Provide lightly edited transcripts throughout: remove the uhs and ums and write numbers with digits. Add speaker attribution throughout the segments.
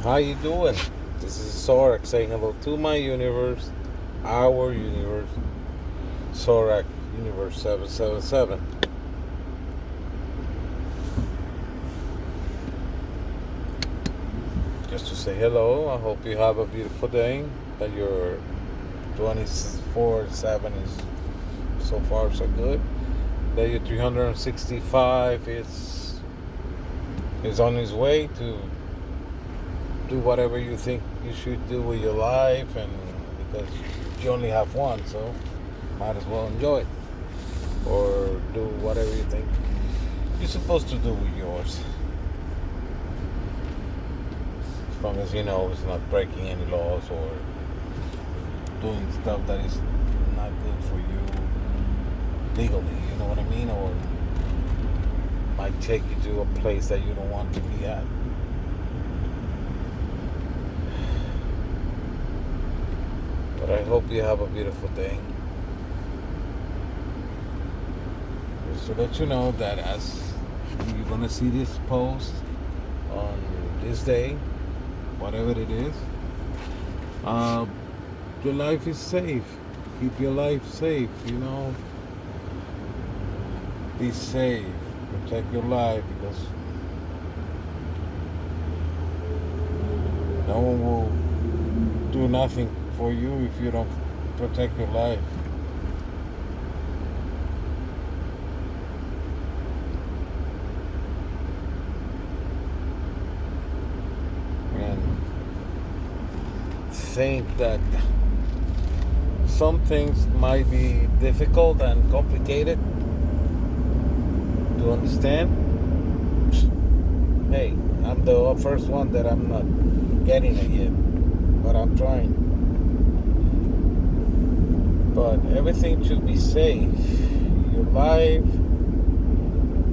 Speaker 1: How you doing? This is Sorak saying hello to my universe, our universe, Sorak Universe 777. Just to say hello. I hope you have a beautiful day. That your 24/7 is so far so good. That your 365 is on his way to do whatever you think you should do with your life, and because you only have one, so might as well enjoy it or do whatever you think you're supposed to do with yours, as long as you know it's not breaking any laws or doing stuff that is not good for you legally, you know what I mean, or might take you to a place that you don't want to be at. But I hope you have a beautiful day. Just to let you know that as you're going to see this post on this day, whatever it is, your life is safe. Keep your life safe, Be safe. Protect your life, because no one will do nothing for you if you don't protect your life. And think that some things might be difficult and complicated to understand. Hey, I'm the first one that I'm not getting it yet, but I'm trying. But everything should be safe. Your life,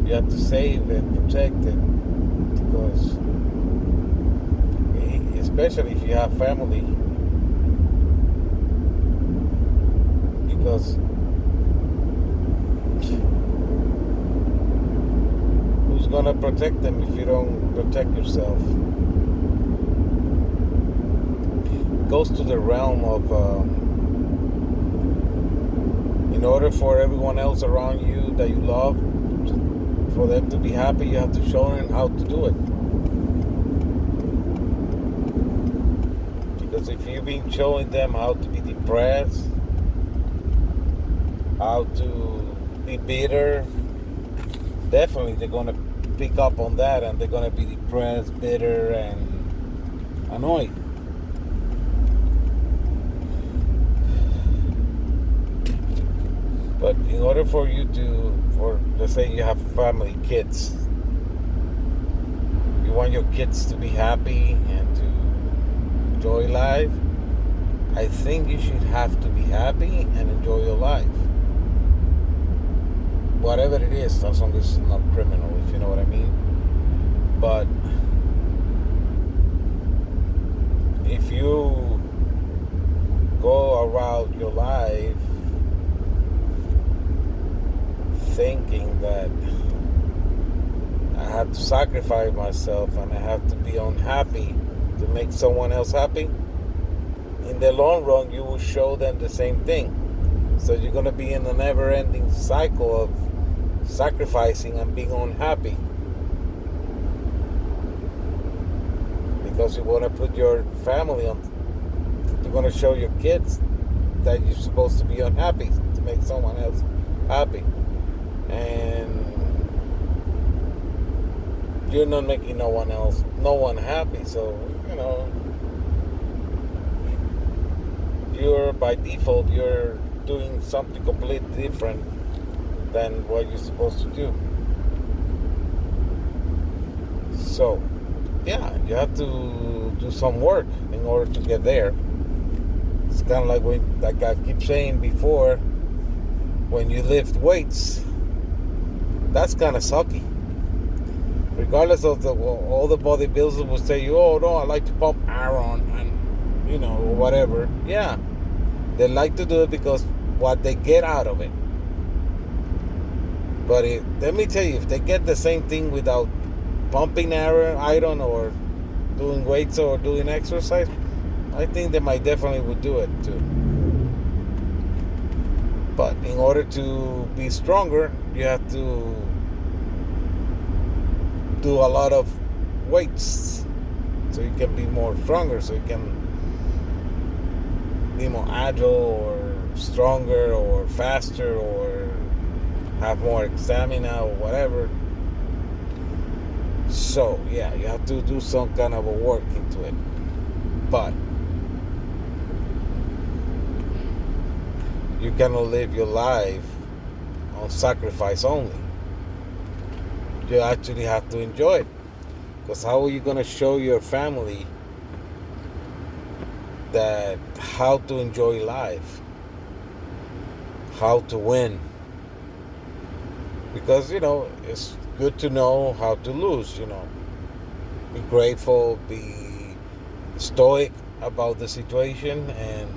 Speaker 1: you have to save it, protect it, because especially if you have family, because who's gonna protect them if you don't protect yourself? It goes to the realm of in order for everyone else around you that you love, for them to be happy, you have to show them how to do it. Because if you've been showing them how to be depressed, how to be bitter, definitely they're going to pick up on that, and they're going to be depressed, bitter, and annoyed. But in order for you let's say you have family, kids, you want your kids to be happy and to enjoy life, I think you should have to be happy and enjoy your life. Whatever it is, as long as it's not criminal, if you know what I mean. But if you go around your life thinking that I have to sacrifice myself and I have to be unhappy to make someone else happy, in the long run you will show them the same thing. So you're going to be in a never-ending cycle of sacrificing and being unhappy, because you want to put your family on. You're going to show your kids that you're supposed to be unhappy to make someone else happy, and you're not making no one happy. So you're by default you're doing something completely different than what you're supposed to do. So, yeah, you have to do some work in order to get there. It's kind of like I keep saying before, when you lift weights, that's kind of sucky. Regardless of all the bodybuilders will say, oh no, I like to pump iron and whatever. Yeah, they like to do it because what they get out of it. But let me tell you, if they get the same thing without pumping iron or doing weights or doing exercise, I think they might definitely would do it too. But in order to be stronger, you have to do a lot of weights so you can be more stronger, so you can be more agile or stronger or faster or have more stamina or whatever. So yeah, you have to do some kind of a work into it. But you cannot live your life on sacrifice only. You actually have to enjoy it. Because how are you going to show your family that how to enjoy life, how to win? Because, it's good to know how to lose, Be grateful, be stoic about the situation, and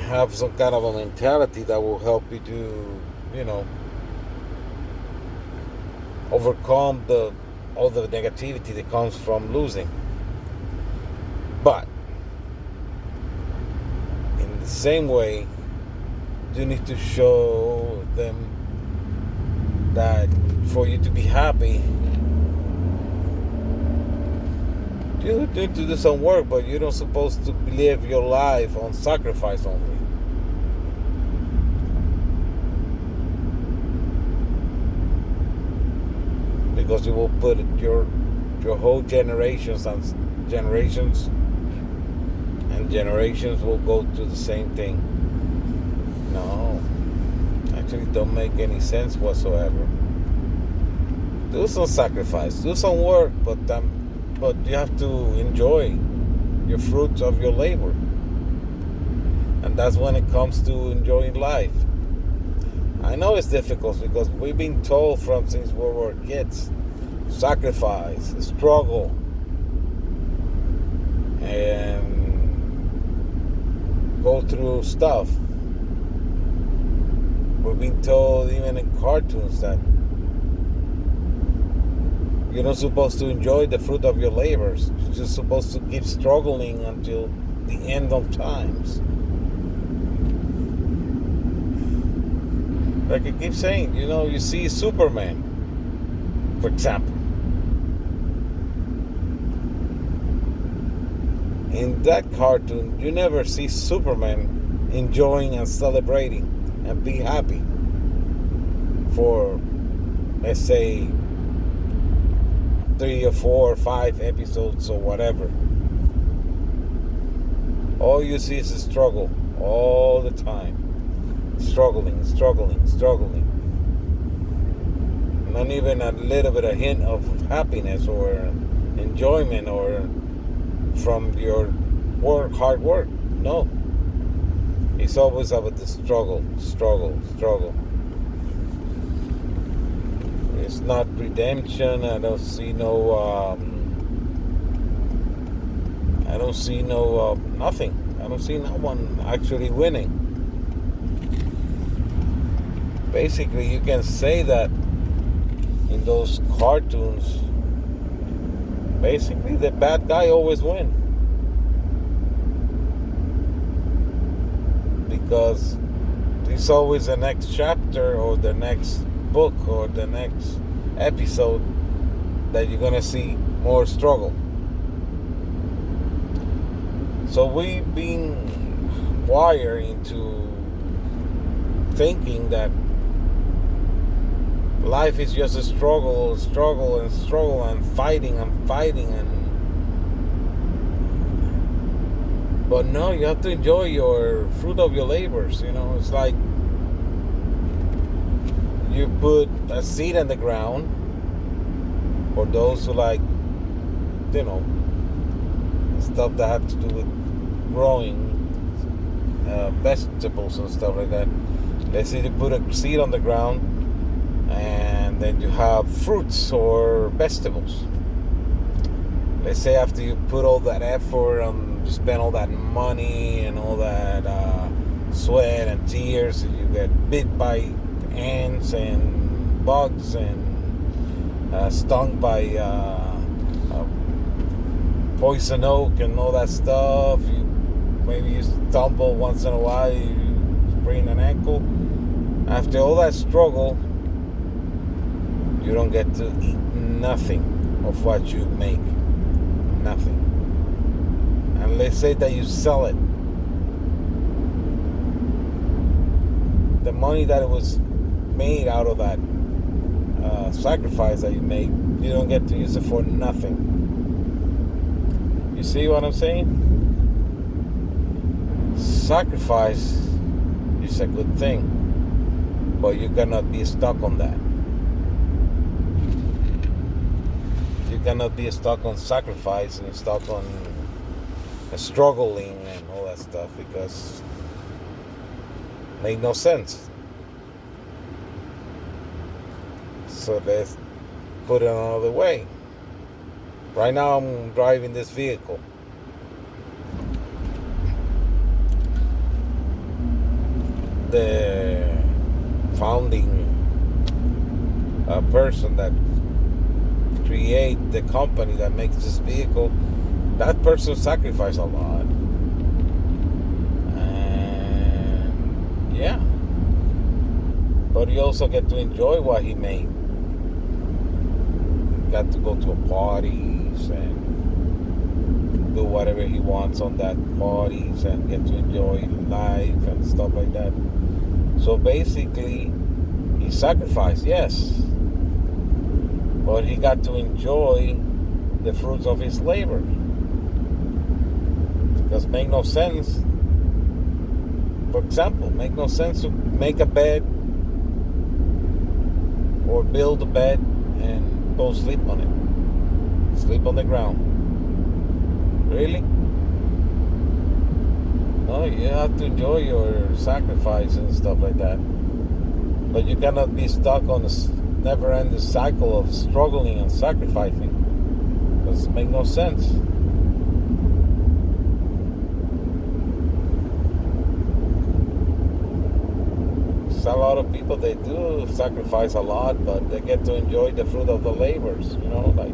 Speaker 1: have some kind of a mentality that will help you to, overcome all the negativity that comes from losing. But in the same way, you need to show them that for you to be happy, you need to do some work, but you're not supposed to live your life on sacrifice only. Because you will put your whole generations will go to the same thing. No, actually don't make any sense whatsoever. Do some sacrifice, do some work, but you have to enjoy your fruits of your labor. And that's when it comes to enjoying life. I know it's difficult because we've been told since we were kids, sacrifice, struggle, and go through stuff. We've been told even in cartoons that you're not supposed to enjoy the fruit of your labors. You're just supposed to keep struggling until the end of times. Like I keep saying, you see Superman, for example. In that cartoon, you never see Superman enjoying and celebrating and be happy for, let's say, 3 or 4 or 5 episodes or whatever. All you see is a struggle all the time. Struggling. Not even a little bit of hint of happiness or enjoyment or from your hard work. No. It's always about the struggle. It's not redemption. I don't see nothing. I don't see no one actually winning. Basically, you can say that in those cartoons, basically the bad guy always wins. Because it's always the next chapter or the next book or the next episode that you're going to see more struggle. So we've been wired into thinking that life is just a struggle and fighting. But no, you have to enjoy your fruit of your labors. It's like you put a seed in the ground for those who like, stuff that have to do with growing vegetables and stuff like that. Let's say you put a seed on the ground and then you have fruits or vegetables. Let's say after you put all that effort and you spend all that money and all that sweat and tears, and you get bit by ants and bugs and stung by poison oak and all that stuff. Maybe you stumble once in a while, you sprain an ankle. After all that struggle, you don't get to eat nothing of what you make. Nothing. And let's say that you sell it. The money that it was made out of that sacrifice that you made, you don't get to use it for nothing. You see what I'm saying? Sacrifice is a good thing, but you cannot be stuck on that. You cannot be stuck on sacrifice and stuck on struggling and all that stuff, because it makes no sense. So let's put it another way. Right now I'm driving this vehicle. The founding person that create the company that makes this vehicle, that person sacrificed a lot. And yeah, but you also get to enjoy what he made. You got to go to parties and do whatever he wants on that parties and get to enjoy life and stuff like that. So basically, he sacrificed, yes, but he got to enjoy the fruits of his labor. Because make no sense. For example, make no sense to make a bed or build a bed and go sleep on it. Sleep on the ground. Really? No, you have to enjoy your sacrifice and stuff like that. But you cannot be stuck on a never-ending cycle of struggling and sacrificing. Because it makes no sense. A lot of people, they do sacrifice a lot, but they get to enjoy the fruit of the labors, like.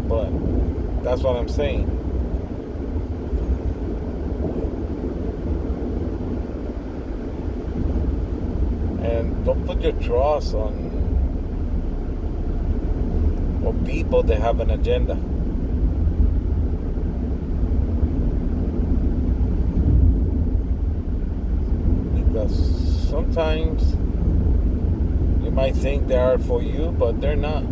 Speaker 1: But that's what I'm saying. And don't put your trust on people that have an agenda. Because sometimes you might think they are for you, but they're not.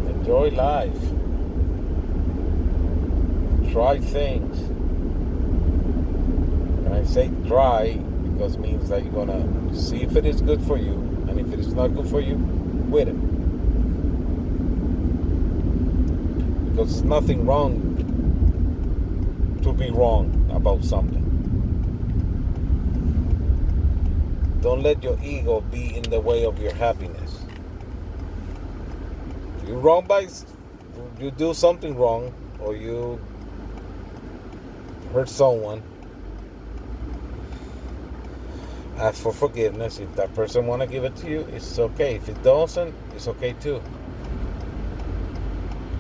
Speaker 1: Enjoy life. Try things. And I say try because it means that you're going to see if it is good for you. And if it is not good for you, quit it. Because there's nothing wrong to be wrong about something. Don't let your ego be in the way of your happiness. If you're wrong you do something wrong, or you hurt someone, ask for forgiveness. If that person want to give it to you, it's okay. If it doesn't, it's okay too.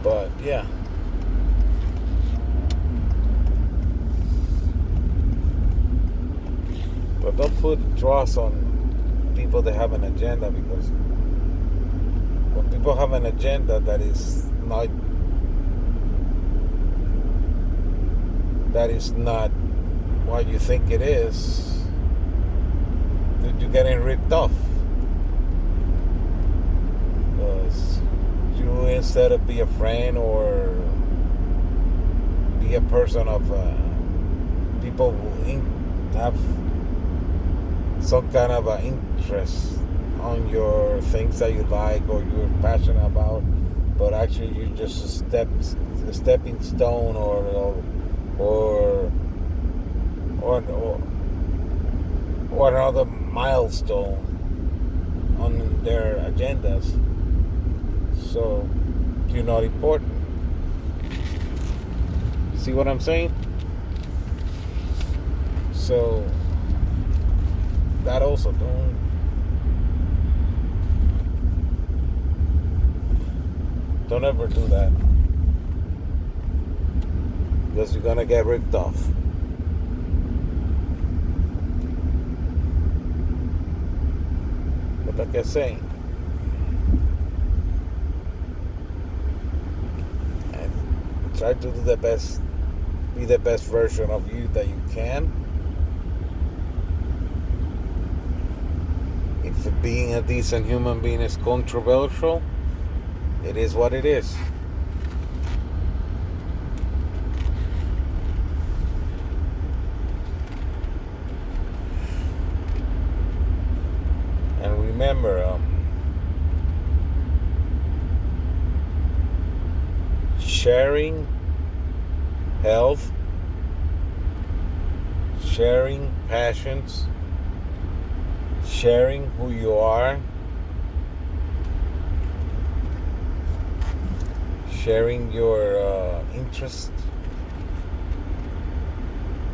Speaker 1: But yeah. But don't put trust on people that have an agenda, because when people have an agenda that is not what you think it is, you're getting ripped off. Because you, instead of be a friend or be a person of people who have some kind of interest on your things that you like or you're passionate about, but actually you're just a stepping stone or another milestone on their agendas. So you're not important. See what I'm saying? So that also don't ever do that, because you're gonna get ripped off. But like I say, and try to do the best, be the best version of you that you can. If being a decent human being is controversial, it is what it is. And remember, sharing health, sharing passions, sharing who you are, sharing your interest,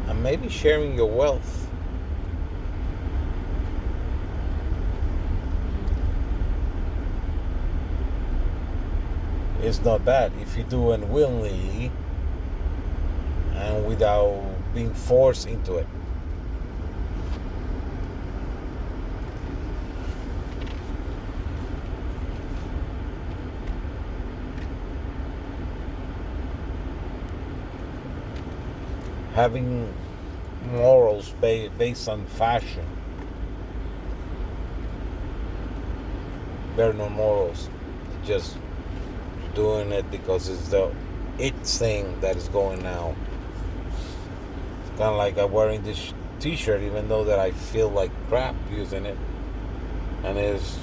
Speaker 1: and maybe sharing your wealth. It's not bad if you do it willingly and without being forced into it. Having morals based on fashion. There are no morals. Just doing it because it's the thing that is going now. It's kind of like I'm wearing this t-shirt even though that I feel like crap using it. And it's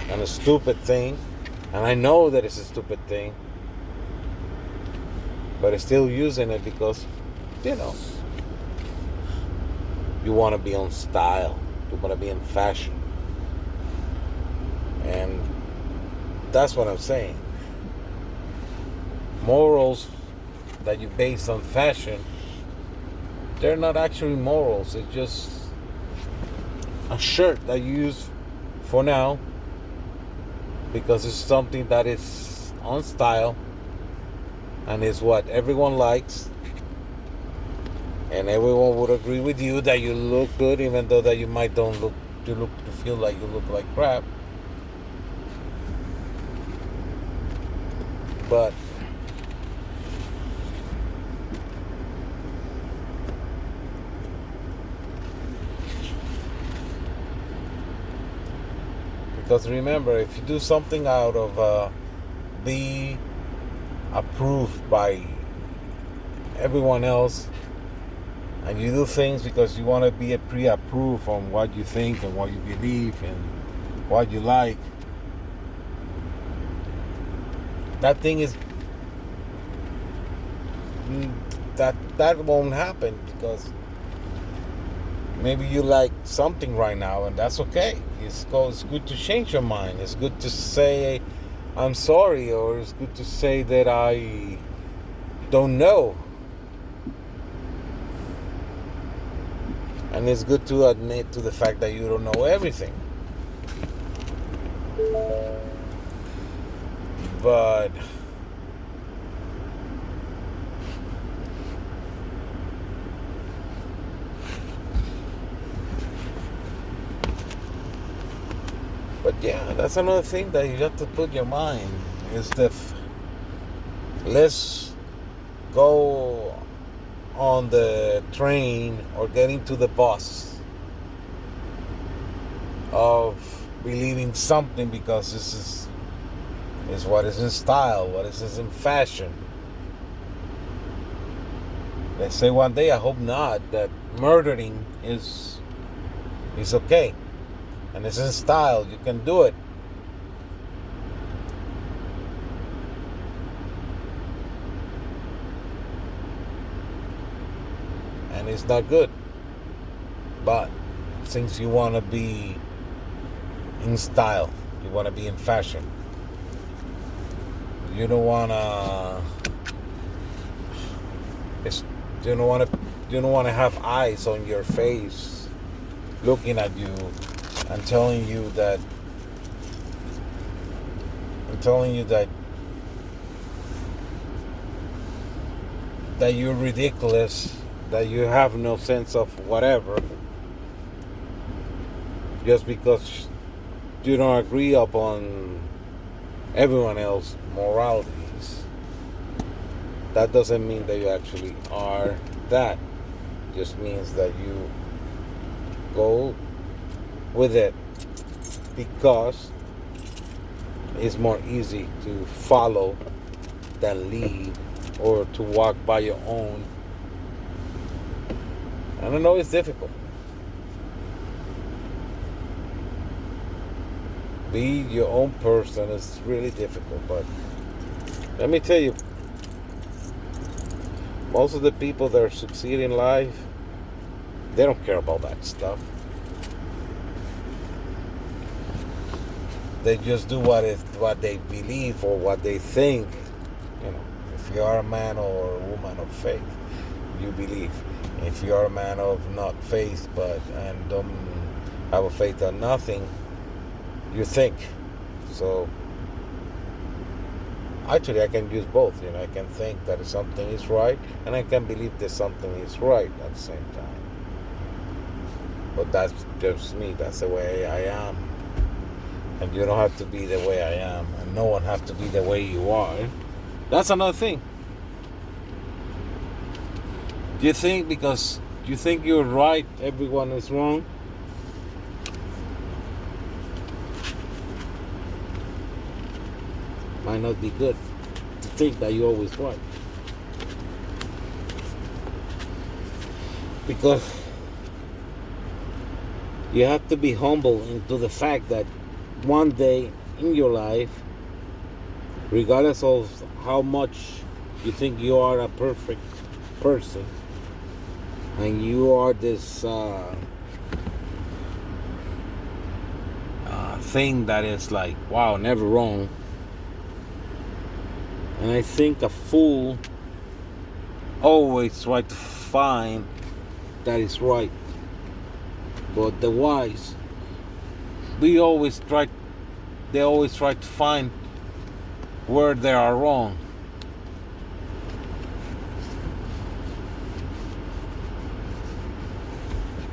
Speaker 1: a stupid thing. And I know that it's a stupid thing. But I'm still using it because, you want to be on style. You want to be in fashion. And that's what I'm saying. Morals that you base on fashion, they're not actually morals. It's just a shirt that you use for now because it's something that is on style and is what everyone likes, and everyone would agree with you that you look good, even though that you might don't look, you feel like you look like crap. But because remember, if you do something out of be approved by everyone else, and you do things because you want to be pre-approved on what you think and what you believe and what you like, that thing is that won't happen, because maybe you like something right now, and that's okay. It's good to change your mind. It's good to say I'm sorry, or it's good to say that I don't know. And it's good to admit to the fact that you don't know everything. But yeah, that's another thing that you have to put your mind is that let's go on the train or getting to the bus of believing something because this is what is in style, what is in fashion. Let's say one day, I hope not, that murdering is okay and it's in style. You can do it. And it's not good. But since you want to be in style, you want to be in fashion, You don't wanna. It's, you don't wanna. You don't wanna have eyes on your face, looking at you, and telling you that. And telling you that you're ridiculous, that you have no sense of whatever, just because you don't agree upon everyone else's moralities. That doesn't mean that you actually are that. Just means that you go with it because it's more easy to follow than lead, or to walk by your own. I don't know, it's difficult. Be your own person is really difficult, but let me tell you, most of the people that are succeeding in life, they don't care about that stuff. They just do what they believe or what they think. You know, if you are a man or a woman of faith, you believe. If you are a man of not faith, and don't have a faith on nothing, you think. So actually, I can use both. You know, I can think that something is right, and I can believe that something is right at the same time. But that's just me. That's the way I am. And you don't have to be the way I am, and no one has to be the way you are. That's another thing. Do you think because you think you're right, everyone is wrong? Might not be good to think that you're always right. Because you have to be humble into the fact that one day in your life, regardless of how much you think you are a perfect person, and you are this thing that is like, wow, never wrong. And I think a fool always tries to find that is right. But the wise, they always try to find where they are wrong.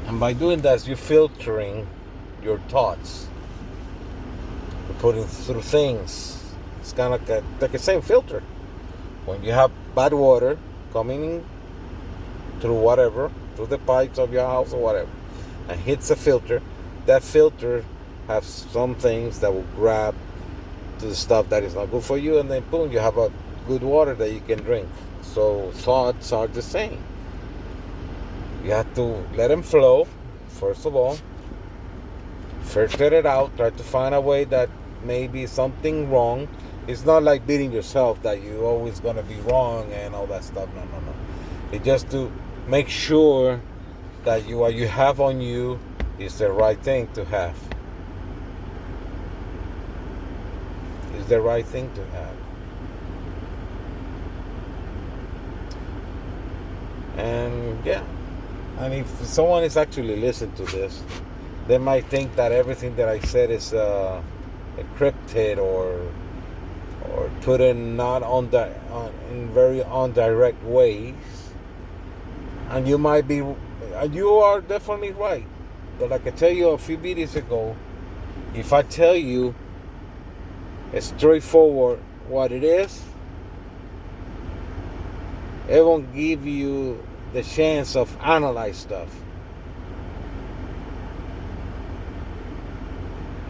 Speaker 1: And by doing that, you're filtering your thoughts. You're putting through things. It's kind of like the same filter. When you have bad water coming through the pipes of your house or whatever, and hits a filter, that filter have some things that will grab to the stuff that is not good for you, and then boom, you have a good water that you can drink. So thoughts are the same. You have to let them flow, first of all. Filter it out. Try to find a way that maybe something wrong. It's not like beating yourself that you're always going to be wrong and all that stuff. No. It's just to make sure that what you have on you is the right thing to have. Is the right thing to have. And yeah. And if someone is actually listening to this, they might think that everything that I said is encrypted or put in not in very indirect ways. And you might be, you are definitely right. But like I tell you a few videos ago, if I tell you straightforward what it is, it won't give you the chance of analyze stuff.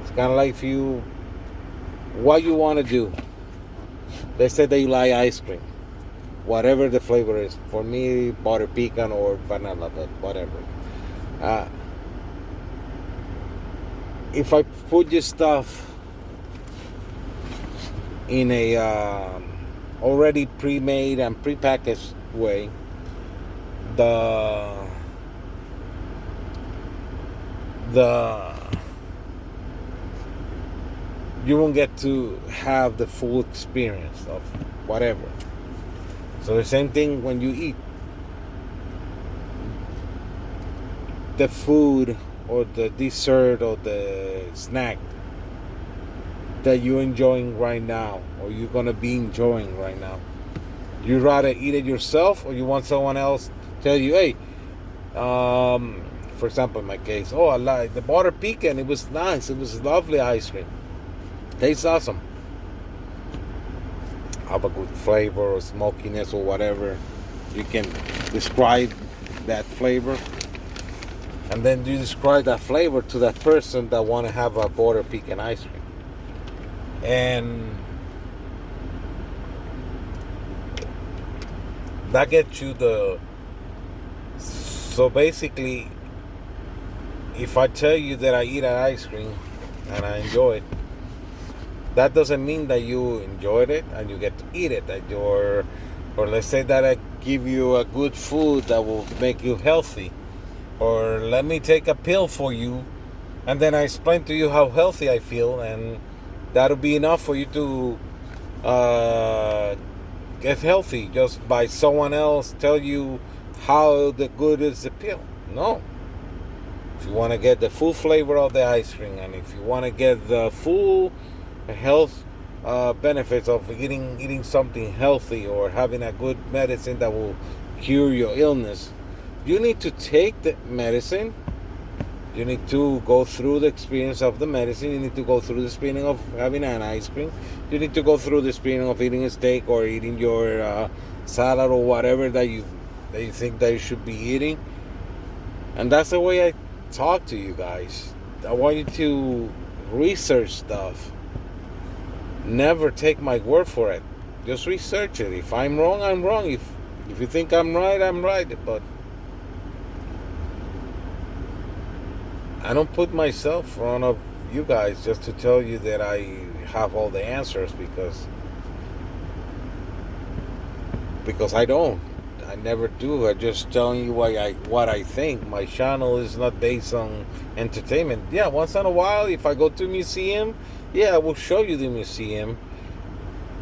Speaker 1: It's kind of like what you want to do. They said that you like ice cream, whatever the flavor is. For me, butter pecan or vanilla, but whatever. If I put this stuff in a already pre-made and pre-packaged way, the you won't get to have the full experience of whatever. So the same thing when you eat the food or the dessert or the snack that you're enjoying right now or you're gonna be enjoying right now. You rather eat it yourself or you want someone else tell you, hey, for example, in my case, oh, I like the butter pecan. It was nice. It was lovely ice cream. Tastes awesome. Have a good flavor or smokiness or whatever. You can describe that flavor. And then you describe that flavor to that person that want to have a butter pecan ice cream. And that gets you the... So basically, if I tell you that I eat an ice cream and I enjoy it, that doesn't mean that you enjoyed it and you get to eat it. That you're, or let's say that I give you a good food that will make you healthy, or let me take a pill for you, and then I explain to you how healthy I feel, and that'll be enough for you to get healthy just by someone else tell you how the good is the pill. No. If you want to get the full flavor of the ice cream, and if you want to get the full health benefits of eating something healthy or having a good medicine that will cure your illness, you need to take the medicine. You need to go through the experience of the medicine. You need to go through the experience of having an ice cream. You need to go through the experience of eating a steak or eating your salad or whatever that you think that you should be eating. And that's the way I talk to you guys. I want you to research stuff. Never take my word for it. Just research it. If I'm wrong, I'm wrong. If you think I'm right, I'm right. But I don't put myself in front of you guys just to tell you that I have all the answers, because I don't. I never do. I'm just telling you what I think. My channel is not based on entertainment. Yeah, once in a while, if I go to a museum, yeah, I will show you the museum,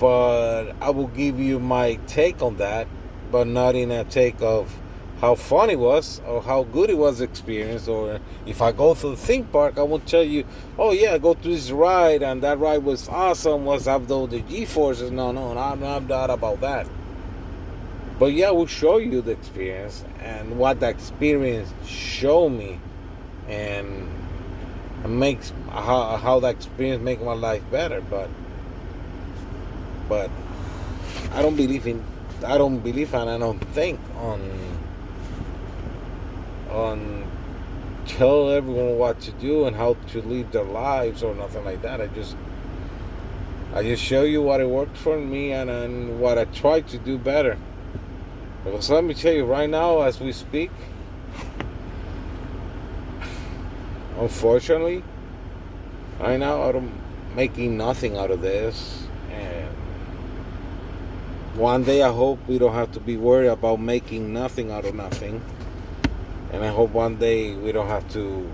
Speaker 1: but I will give you my take on that, but not in a take of how fun it was or how good it was experience. Or if I go to the theme park, I won't tell you, oh yeah, go to this ride and that ride was awesome, was have the G-forces. No, I'm not about that. But yeah, we'll show you the experience and what the experience show me, and makes how that experience make my life better. But I don't believe and I don't think on tell everyone what to do and how to live their lives or nothing like that. I just show you what it worked for me and what I try to do better. Because let me tell you right now, as we speak, unfortunately, right now I'm making nothing out of this. And one day I hope we don't have to be worried about making nothing out of nothing. And I hope one day we don't have to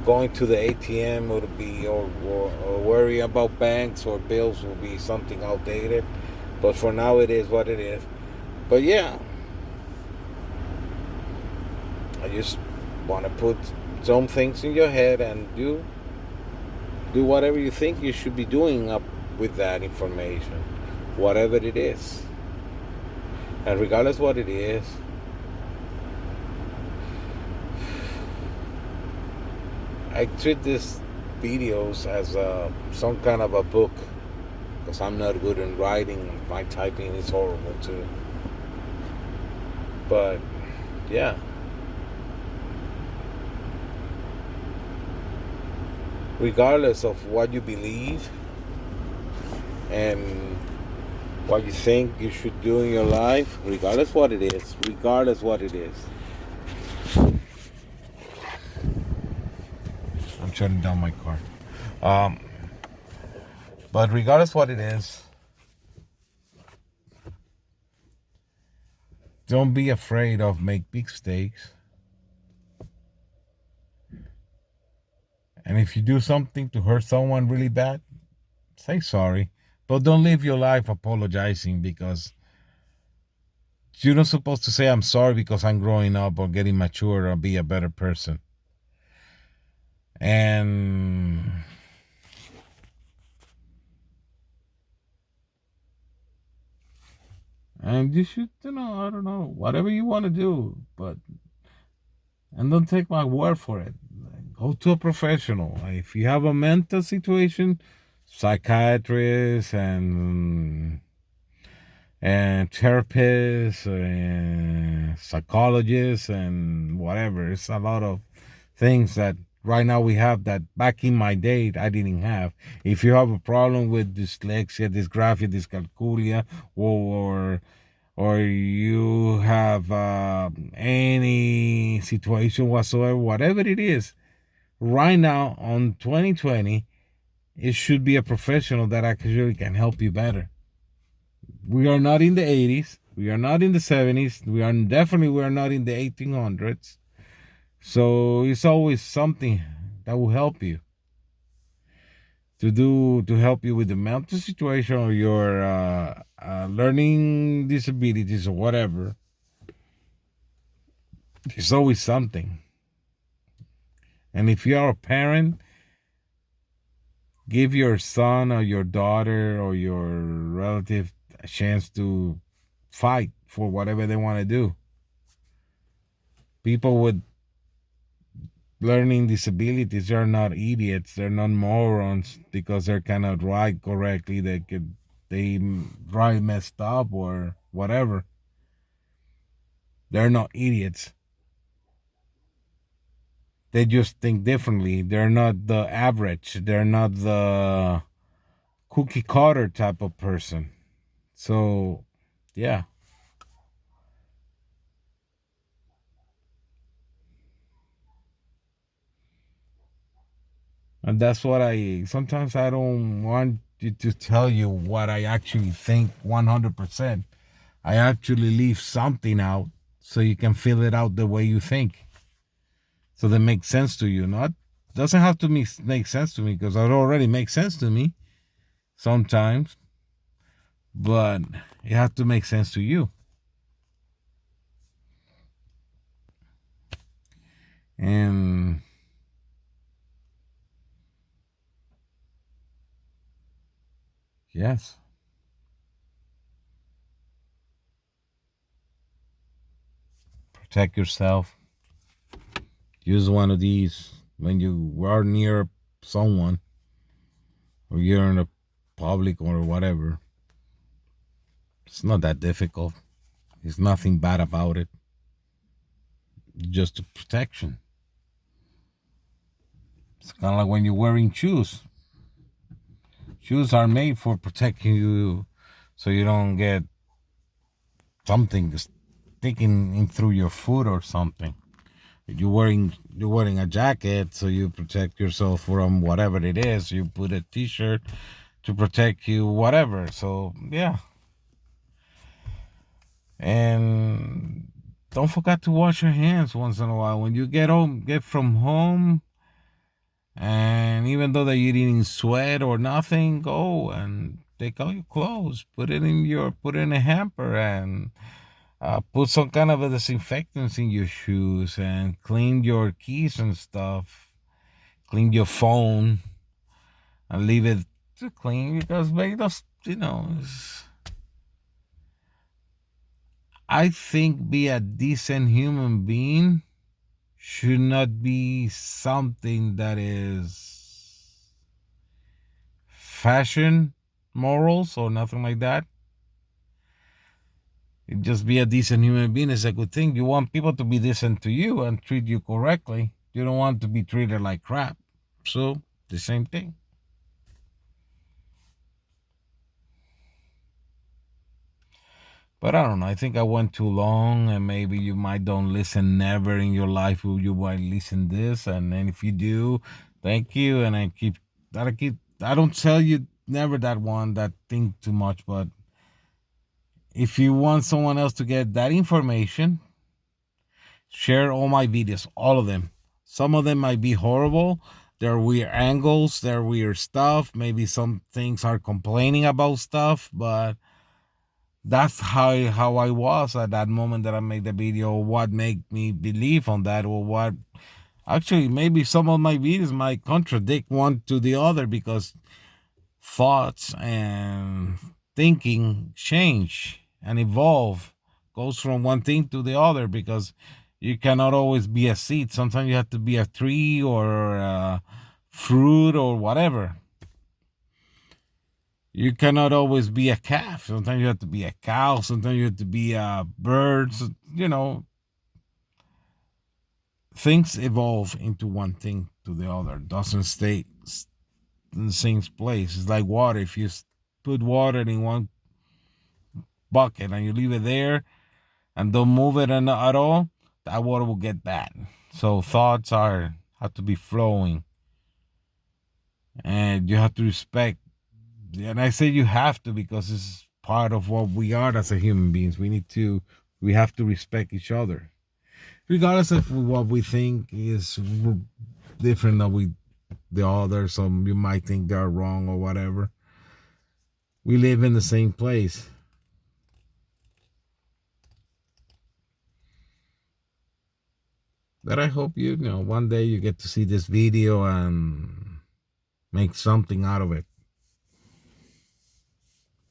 Speaker 1: going to the ATM or worry about banks or bills will be something outdated. But for now, it is what it is. But yeah, I just want to put some things in your head and do whatever you think you should be doing up with that information, whatever it is. And regardless what it is, I treat these videos as some kind of a book, because I'm not good in writing. My typing is horrible too. But yeah, regardless of what you believe and what you think you should do in your life, regardless what it is, I'm shutting down my car. But regardless what it is, don't be afraid of make big mistakes, And if you do something to hurt someone really bad, say sorry. But don't live your life apologizing, because you're not supposed to say I'm sorry because I'm growing up or getting mature or be a better person. And you should, I don't know, whatever you want to do, but and don't take my word for it. Go to a professional. If you have a mental situation, psychiatrists and therapists and psychologists and whatever. It's a lot of things that right now we have that back in my day I didn't have. If you have a problem with dyslexia, dysgraphia, dyscalculia, or you have any situation whatsoever, whatever it is, right now on 2020, it should be a professional that actually can help you better. We are not in the 80s. We are not in the 70s. We are not in the 1800s. So it's always something that will help you to help you with the mental situation or your learning disabilities or whatever. There's always something. And if you are a parent, give your son or your daughter or your relative a chance to fight for whatever they want to do. People with learning disabilities, they're not idiots, they're not morons because they cannot write correctly, they write messed up or whatever. They're not idiots. They just think differently. They're not the average. They're not the cookie cutter type of person. So, yeah. And that's what sometimes I don't want you to tell you what I actually think 100%. I actually leave something out so you can fill it out the way you think. So that makes sense to you. Not doesn't have to make sense to me because it already makes sense to me sometimes, but it has to make sense to you. And yes, protect yourself. Use one of these when you are near someone or you're in a public or whatever. It's not that difficult. There's nothing bad about it. Just a protection. It's kind of like when you're wearing shoes. Shoes are made for protecting you so you don't get something sticking in through your foot or something. You're wearing a jacket so you protect yourself from whatever it is. You put a t-shirt to protect you, whatever. So yeah. And don't forget to wash your hands once in a while. When you get from home, and even though that you didn't sweat or nothing, go and take out your clothes, put it in a hamper, and put some kind of a disinfectants in your shoes, and clean your keys and stuff. Clean your phone and leave it to clean because maybe those, I think be a decent human being should not be something that is fashion morals or nothing like that. Just be a decent human being is a good thing. You want people to be decent to you and treat you correctly. You don't want to be treated like crap. So, the same thing. But I don't know. I think I went too long, and maybe you might don't listen never in your life. You might listen this, and then if you do, thank you. And I don't tell you never that think too much. But if you want someone else to get that information, share all my videos, all of them. Some of them might be horrible. There are weird angles, there are weird stuff. Maybe some things are complaining about stuff, but that's how I was at that moment that I made the video. What made me believe on that, or what actually maybe some of my videos might contradict one to the other, because thoughts and thinking change and evolve, goes from one thing to the other, because you cannot always be a seed. Sometimes you have to be a tree or a fruit or whatever. You cannot always be a calf. Sometimes you have to be a cow. Sometimes you have to be a bird. So, things evolve into one thing to the other. Doesn't stay in the same place. It's like water. If you put water in one bucket and you leave it there and don't move it at all, that water will get bad. So thoughts have to be flowing, and you have to respect. And I say you have to, because it's part of what we are as a human beings. We have to respect each other, regardless of what we think is different than the others. Some you might think they're wrong or whatever. We live in the same place. But I hope one day you get to see this video and make something out of it.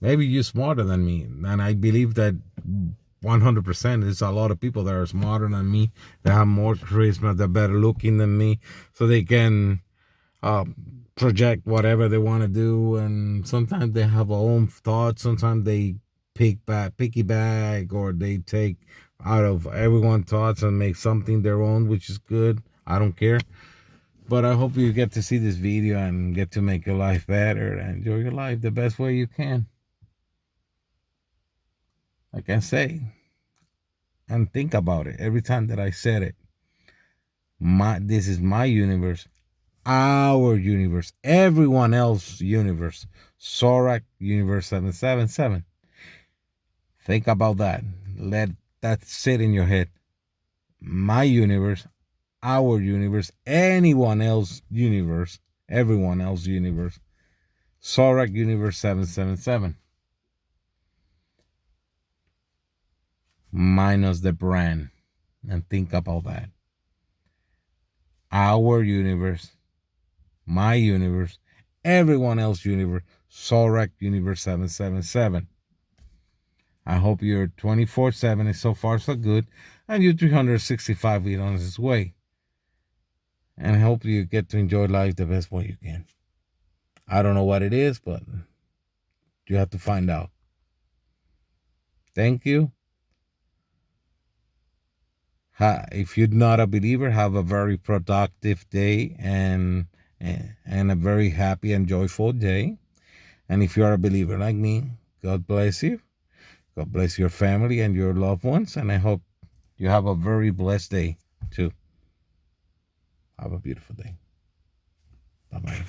Speaker 1: Maybe you're smarter than me, and I believe that 100%. There's a lot of people that are smarter than me, that have more charisma, that are better looking than me, so they can project whatever they want to do. And sometimes they have their own thoughts. Sometimes they piggyback, or they take out of everyone's thoughts and make something their own, which is good. I don't care. But I hope you get to see this video and get to make your life better and enjoy your life the best way you can. Like I say, and think about it every time that I said it. This is my universe, our universe, everyone else's universe. Sorak Universe 777. Think about that. Let that sit in your head. My universe, our universe, anyone else's universe, everyone else's universe. Sorak Universe 777. Minus the brand. And think about that. Our universe, my universe, everyone else's universe. Sorak Universe 777. I hope your 24/7 is so far so good, and your 365 is on its way. And I hope you get to enjoy life the best way you can. I don't know what it is, but you have to find out. Thank you. If you're not a believer, have a very productive day and a very happy and joyful day. And if you are a believer like me, God bless you. God bless your family and your loved ones. And I hope you have a very blessed day too. Have a beautiful day. Bye-bye.